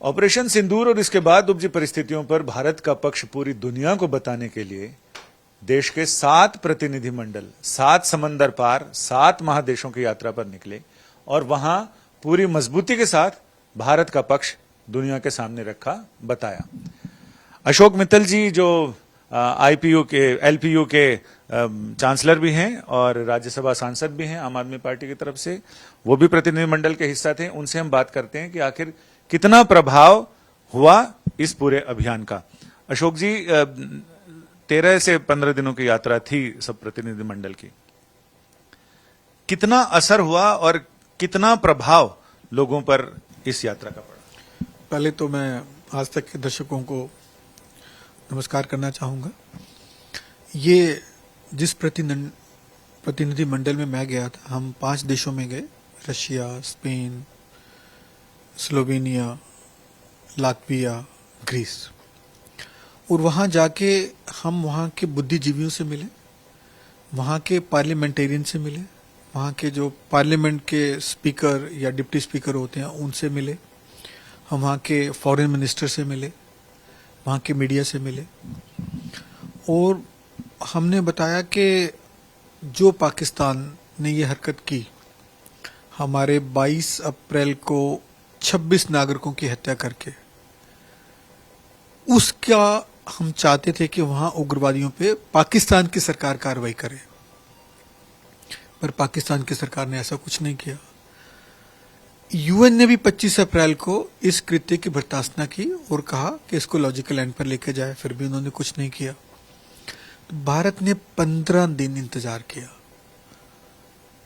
Operation सिंदूर और इसके बाद उपजी परिस्थितियों पर भारत का पक्ष पूरी दुनिया को बताने के लिए देश के 7 प्रतिनिधिमंडल 7 समंदर पार 7 महादेशों की यात्रा पर निकले और वहां पूरी मजबूती के साथ भारत का पक्ष दुनिया के सामने रखा, बताया। अशोक मित्तल जी जो आईपीयू के एलपीयू के चांसलर भी हैं और राज्यसभा सांसद भी हैं आम आदमी पार्टी की तरफ से, वो भी प्रतिनिधिमंडल के हिस्सा थे। उनसे हम बात करते हैं कि आखिर कितना प्रभाव हुआ इस पूरे अभियान का। अशोक जी, 13 से 15 दिनों की यात्रा थी सब प्रतिनिधिमंडल की, कितना असर हुआ और कितना प्रभाव लोगों पर इस यात्रा का पड़ा? पहले तो मैं आज तक के दर्शकों को नमस्कार करना चाहूँगा। ये जिस प्रतिनिधि मंडल में मैं गया था, हम 5 देशों में गए, Russia, Spain, Slovenia, Latvia, Greece. और वहाँ जाके हम वहाँ के बुद्धिजीवियों से मिले, वहाँ के पार्लियामेंटेरियन से मिले, वहाँ के जो पार्लियामेंट के स्पीकर या डिप्टी स्पीकर होते हैं उनसे मिले, हम वहाँ के फॉरेन मिनिस्टर से मिले, वहाँ के मीडिया से मिले। और हमने बताया कि जो पाकिस्तान ने ये हरकत की, हमारे 22 अप्रैल को 26 नागरिकों की हत्या करके, उसका हम चाहते थे कि वहाँ उग्रवादियों पे पाकिस्तान की सरकार कार्रवाई करे, पर पाकिस्तान की सरकार ने ऐसा कुछ नहीं किया। यूएन ने भी 25 अप्रैल को इस कृत्य की भर्त्सना की और कहा कि इसको लॉजिकल एंड पर लेके जाए, फिर भी उन्होंने कुछ नहीं किया। तो भारत ने 15 दिन इंतजार किया।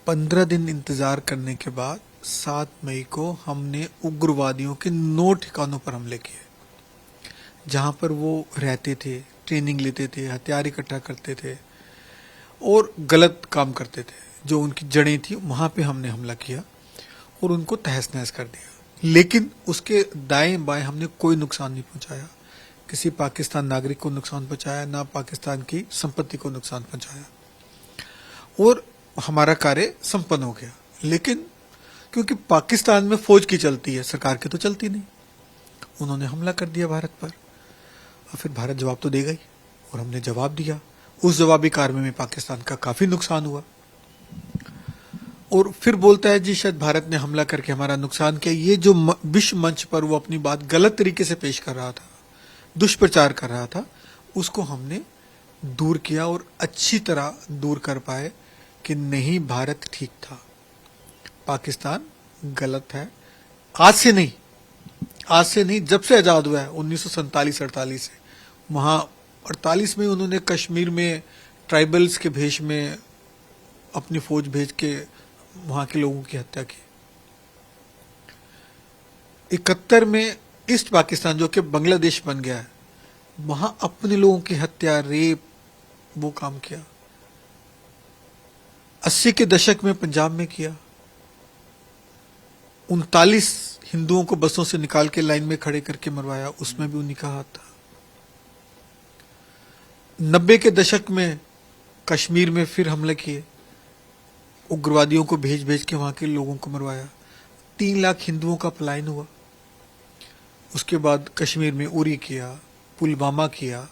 15 दिन इंतजार करने के बाद 7 मई को हमने उग्रवादियों के 9 ठिकानों पर हमले किए, जहां पर वो रहते थे, ट्रेनिंग लेते थे, हथियार इकट्ठा करते थे और गलत काम करते थे। जो उनकी जड़ें थी वहां पे हमने हमला किया और उनको तहस नहस कर दिया। लेकिन उसके दाएं बाएं हमने कोई नुकसान नहीं पहुंचाया, किसी पाकिस्तान नागरिक को नुकसान पहुंचाया, ना पाकिस्तान की संपत्ति को नुकसान पहुंचाया, और हमारा कार्य संपन्न हो गया। लेकिन क्योंकि पाकिस्तान में फौज की चलती है, सरकार की तो चलती नहीं, उन्होंने हमला कर दिया भारत पर, और फिर भारत जवाब तो देगा ही, और हमने जवाब दिया। उस जवाबी कार्रवाई में पाकिस्तान का काफी नुकसान हुआ, और फिर बोलता है जी शायद भारत ने हमला करके हमारा नुकसान किया। ये जो विश्व मंच पर वो अपनी बात गलत तरीके से पेश कर रहा था, दुष्प्रचार कर रहा था, उसको हमने दूर किया और अच्छी तरह दूर कर पाए कि नहीं, भारत ठीक था, पाकिस्तान गलत है। आज से नहीं, जब से आजाद हुआ है 1947-48 से, वहां 48 में उन्होंने कश्मीर में ट्राइबल्स के भेष में अपनी फौज भेज के वहां के लोगों की हत्या की। 71 में ईस्ट पाकिस्तान जो कि बांग्लादेश बन गया है, वहां अपने लोगों की हत्या, रेप, वो काम किया। 80 के दशक में पंजाब में किया। 39 हिंदुओं को बसों से निकाल के लाइन में खड़े करके मरवाया, उसमें भी उन्हीं का हाथ था। 90 के दशक में कश्मीर में फिर हमले किए, उग्रवादियों को भेज भेज के वहां के लोगों को मरवाया। 3 लाख हिंदुओं का पलायन हुआ। उसके बाद कश्मीर में उरी किया, पुलवामा किया,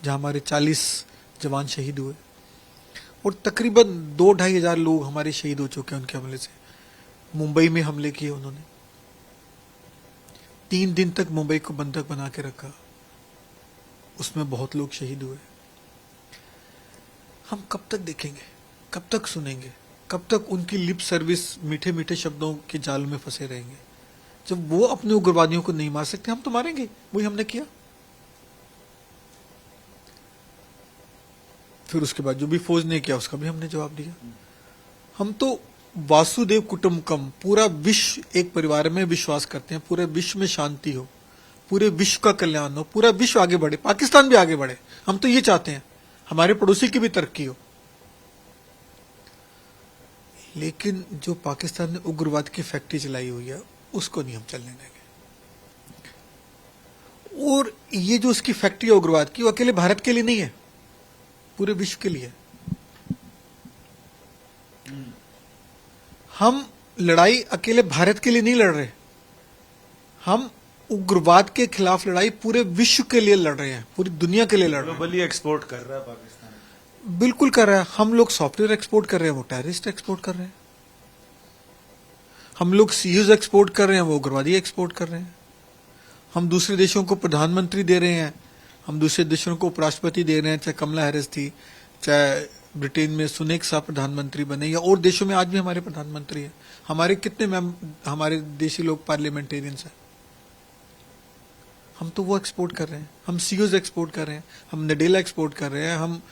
जहां हमारे 40 जवान शहीद हुए, और तकरीबन 2-2.5 हजार लोग हमारे शहीद हो चुके हैं उनके हमले से। मुंबई में हमले किए उन्होंने, 3 दिन तक मुंबई को बंधक बना के रखा, उसमें बहुत लोग शहीद हुए। हम कब तक देखेंगे, कब तक सुनेंगे, कब तक उनकी लिप सर्विस, मीठे मीठे शब्दों के जाल में फंसे रहेंगे? जब वो अपने उग्रवादियों को नहीं मार सकते, हम तो मारेंगे। वही हमने किया। फिर उसके बाद जो भी फौज ने किया उसका भी हमने जवाब दिया। हम तो वासुदेव कुटुंबकम, पूरा विश्व एक परिवार में विश्वास करते हैं, पूरे विश्व में शांति हो, पूरे विश्व का कल्याण हो, पूरा विश्व आगे बढ़े, पाकिस्तान भी आगे बढ़े। हम तो ये चाहते हैं, हमारे पड़ोसी की भी तरक्की हो। लेकिन जो पाकिस्तान ने उग्रवाद की फैक्ट्री चलाई हुई है, उसको नहीं हम चलने देंगे। और ये जो उसकी फैक्ट्री है उग्रवाद की, वो अकेले भारत के लिए नहीं है, पूरे विश्व के लिए। हम लड़ाई अकेले भारत के लिए नहीं लड़ रहे, हम उग्रवाद के खिलाफ लड़ाई पूरे विश्व के लिए लड़ रहे हैं, पूरी दुनिया के लिए लड़ रहे हैं। ग्लोबली एक्सपोर्ट कर रहा है पाकिस्तान। बिल्कुल कर रहा है। हम लोग सॉफ्टवेयर एक्सपोर्ट कर रहे हैं, वो टेररिस्ट एक्सपोर्ट कर रहे हैं। हम लोग सीयूज एक्सपोर्ट कर रहे हैं, वो उग्रवादी एक्सपोर्ट कर रहे हैं। हम दूसरे देशों को प्रधानमंत्री दे रहे हैं, हम दूसरे देशों को उपराष्ट्रपति दे रहे हैं, चाहे कमला हैरिस थी, चाहे ब्रिटेन में सुनेक साहब प्रधानमंत्री बने, या और देशों में आज भी हमारे प्रधानमंत्री हैं। हमारे कितने हमारे देशी लोग पार्लियामेंटेरियंस हैं, हम तो वो एक्सपोर्ट कर रहे हैं। हम सीयूज एक्सपोर्ट कर रहे हैं, हम नडेला एक्सपोर्ट कर रहे हैं, हम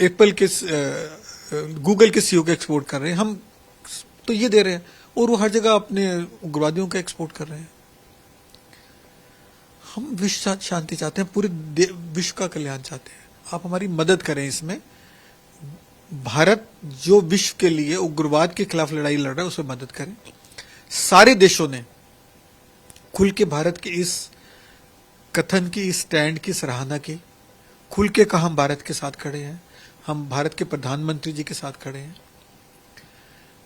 एप्पल के गूगल के सीईओ को एक्सपोर्ट कर रहे हैं। हम तो ये दे रहे हैं, और वो हर जगह अपने उग्रवादियों का एक्सपोर्ट कर रहे हैं। हम विश्व शांति चाहते हैं, पूरे विश्व का कल्याण चाहते हैं। आप हमारी मदद करें इसमें। भारत जो विश्व के लिए उग्रवाद के खिलाफ लड़ाई लड़ रहा है, उसमें मदद करें। सारे देशों ने खुल के भारत के इस कथन की, इस स्टैंड की सराहना की, खुल के कहा हम भारत के साथ खड़े हैं, हम भारत के प्रधानमंत्री जी के साथ खड़े हैं,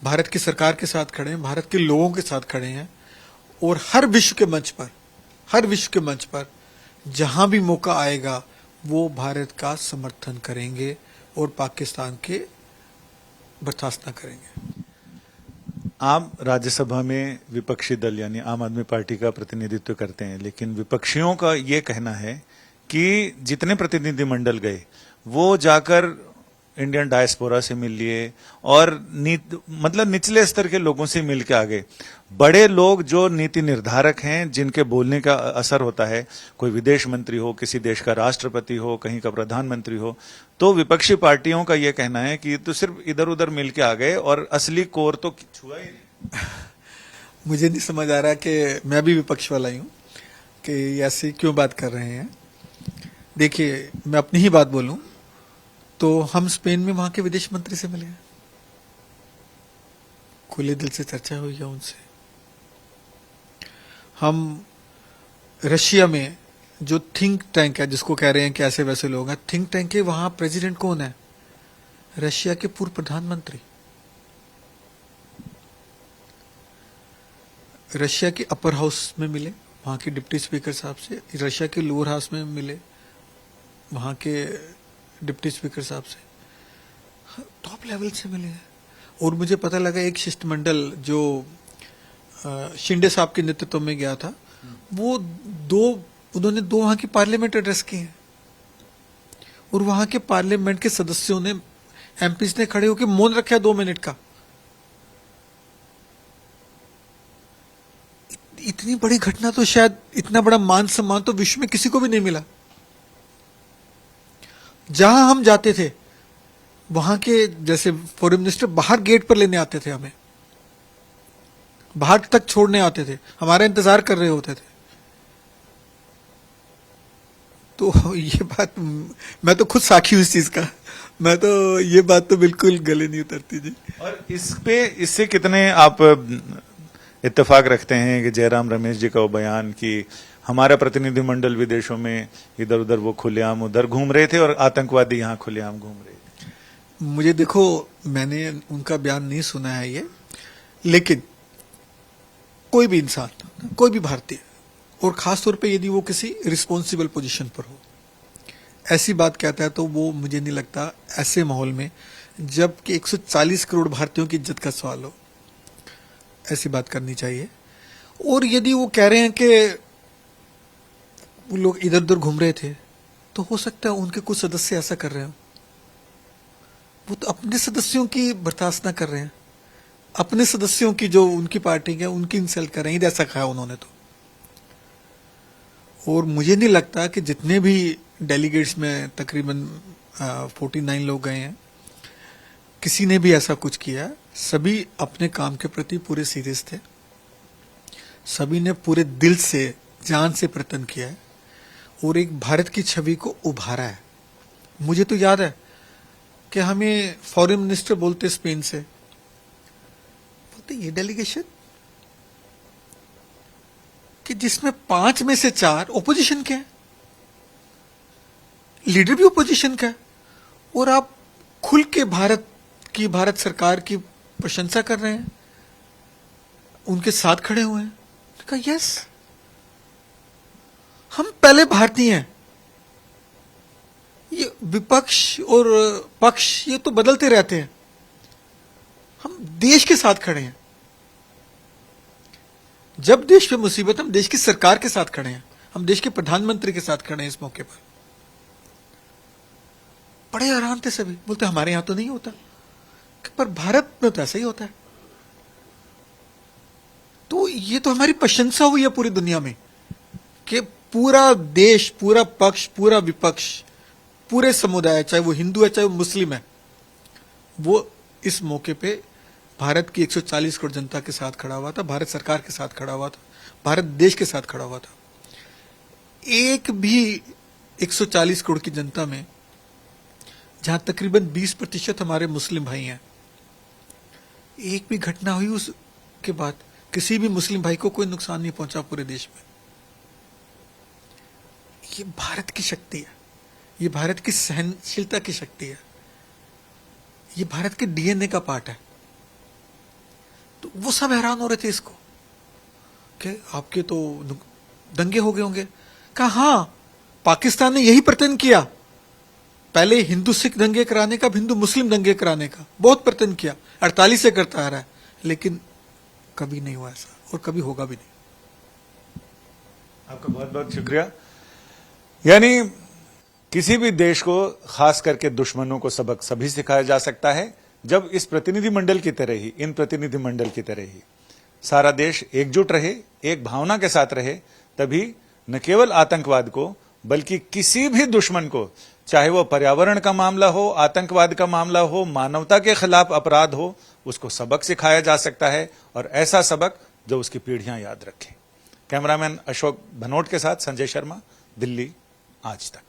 भारत की सरकार के साथ खड़े हैं, भारत के लोगों के साथ खड़े हैं। और हर विश्व के मंच पर जहां भी मौका आएगा वो भारत का समर्थन करेंगे और पाकिस्तान के बर्खास्त न करेंगे। आप राज्यसभा में विपक्षी दल यानी आम आदमी पार्टी का प्रतिनिधित्व करते हैं, लेकिन विपक्षियों का ये कहना है कि जितने प्रतिनिधिमंडल गए वो जाकर इंडियन डायस्पोरा से मिल लिए और मतलब निचले स्तर के लोगों से मिल के आ गए। बड़े लोग जो नीति निर्धारक हैं, जिनके बोलने का असर होता है, कोई विदेश मंत्री हो, किसी देश का राष्ट्रपति हो, कहीं का प्रधानमंत्री हो, तो विपक्षी पार्टियों का यह कहना है कि तो सिर्फ इधर उधर मिल के आ गए और असली कोर तो छुआ ही नहीं। मुझे नहीं समझ आ रहा कि मैं भी विपक्ष वाला ही हूं कि ऐसे क्यों बात कर रहे हैं। देखिए, मैं अपनी ही बात बोलूं तो हम स्पेन में वहां के विदेश मंत्री से मिले, खुले दिल से चर्चा हुई है उनसे। हम रशिया में जो थिंक टैंक है, जिसको कह रहे हैं कि ऐसे वैसे लोग हैं, थिंक टैंक के वहां प्रेसिडेंट कौन है? रशिया के पूर्व प्रधानमंत्री। रशिया के अपर हाउस में मिले वहां के डिप्टी स्पीकर साहब से, रशिया के लोअर हाउस में मिले वहां के डिप्टी स्पीकर साहब से, टॉप लेवल से मिले हैं। और मुझे पता लगा एक शिष्टमंडल जो शिंदे साहब के नेतृत्व में गया था, उन्होंने दो वहां की पार्लियामेंट एड्रेस की है, और वहां के पार्लियामेंट के सदस्यों ने, एमपीज ने खड़े होकर मौन रखा 2 मिनट का। इतनी बड़ी घटना तो शायद, इतना बड़ा मान सम्मान तो विश्व में किसी को भी नहीं मिला। जहां हम जाते थे वहां के जैसे फॉरेन मिनिस्टर बाहर गेट पर लेने आते थे, हमें बाहर तक छोड़ने आते थे, हमारा इंतजार कर रहे होते थे। तो ये बात, मैं तो खुद साक्षी हूं इस चीज का, मैं तो ये बात तो बिल्कुल गले नहीं उतरती जी। और इससे कितने आप इत्तेफाक रखते हैं कि जयराम रमेश जी का वो बयान कि हमारा प्रतिनिधिमंडल विदेशों में इधर उधर वो खुलेआम उधर घूम रहे थे और आतंकवादी यहाँ खुलेआम घूम रहे थे? मुझे देखो, मैंने उनका बयान नहीं सुना है ये, लेकिन कोई भी इंसान, कोई भी भारतीय, और खासतौर पे यदि वो किसी रिस्पॉन्सिबल पोजीशन पर हो, ऐसी बात कहता है तो वो मुझे नहीं लगता ऐसे माहौल में, जबकि 140 करोड़ भारतीयों की इज्जत का सवाल हो, ऐसी बात करनी चाहिए। और यदि वो कह रहे हैं कि वो लोग इधर उधर घूम रहे थे, तो हो सकता है उनके कुछ सदस्य ऐसा कर रहे हो। वो तो अपने सदस्यों की बर्दाश्त ना कर रहे हैं, अपने सदस्यों की जो उनकी पार्टी है उनकी इंसल्ट कर रहे हैं, ऐसा कहा उन्होंने तो। और मुझे नहीं लगता कि जितने भी डेलीगेट्स में तकरीबन 49 लोग गए हैं, किसी ने भी ऐसा कुछ किया। सभी अपने काम के प्रति पूरे सीरियस थे, सभी ने पूरे दिल से, जान से प्रयत्न किया है और एक भारत की छवि को उभारा है। मुझे तो याद है कि हमें फॉरेन मिनिस्टर बोलते स्पेन से, बोलते ये डेलीगेशन कि जिसमें 5 में से 4 ओपोजिशन के हैं, लीडर भी ओपोजिशन का है, और आप खुल के भारत सरकार की प्रशंसा कर रहे हैं, उनके साथ खड़े हुए हैं। कहा यस, हम पहले भारतीय हैं, ये विपक्ष और पक्ष ये तो बदलते रहते हैं, हम देश के साथ खड़े हैं। जब देश पे मुसीबत, हम देश की सरकार के साथ खड़े हैं, हम देश के प्रधानमंत्री के साथ खड़े हैं। इस मौके पर बड़े हैरान थे सभी, बोलते हमारे यहां तो नहीं होता, पर भारत में तो ऐसा ही होता है। तो ये तो हमारी प्रशंसा हुई है पूरी दुनिया में कि पूरा देश, पूरा पक्ष, पूरा विपक्ष, पूरे समुदाय, चाहे वो हिंदू है चाहे वो मुस्लिम है, वो इस मौके पे भारत की 140 करोड़ जनता के साथ खड़ा हुआ था, भारत सरकार के साथ खड़ा हुआ था, भारत देश के साथ खड़ा हुआ था। एक भी 140 करोड़ की जनता में जहां तकरीबन 20% हमारे मुस्लिम भाई हैं, एक भी घटना हुई उसके बाद किसी भी मुस्लिम भाई को कोई नुकसान नहीं पहुंचा पूरे देश में। ये भारत की शक्ति है, ये भारत की सहनशीलता की शक्ति है, ये भारत के डीएनए का पार्ट है। तो वो सब हैरान हो रहे थे इसको कि आपके तो दंगे हो गए होंगे। कहा हां, पाकिस्तान ने यही प्रयत्न किया, पहले हिंदू सिख दंगे कराने का, हिंदू मुस्लिम दंगे कराने का बहुत प्रयत्न किया, 48 से करता आ रहा है, लेकिन कभी नहीं हुआ ऐसा और कभी होगा भी नहीं। आपका बहुत बहुत शुक्रिया। यानी किसी भी देश को, खास करके दुश्मनों को, सबक सभी सिखाया जा सकता है जब इस प्रतिनिधिमंडल की तरह ही, इन प्रतिनिधिमंडल की तरह ही सारा देश एकजुट रहे, एक भावना के साथ रहे, तभी न केवल आतंकवाद को बल्कि किसी भी दुश्मन को, चाहे वो पर्यावरण का मामला हो, आतंकवाद का मामला हो, मानवता के खिलाफ अपराध हो, उसको सबक सिखाया जा सकता है, और ऐसा सबक जो उसकी पीढ़ियां याद रखें। कैमरामैन अशोक भनोट के साथ संजय शर्मा, दिल्ली आज तक।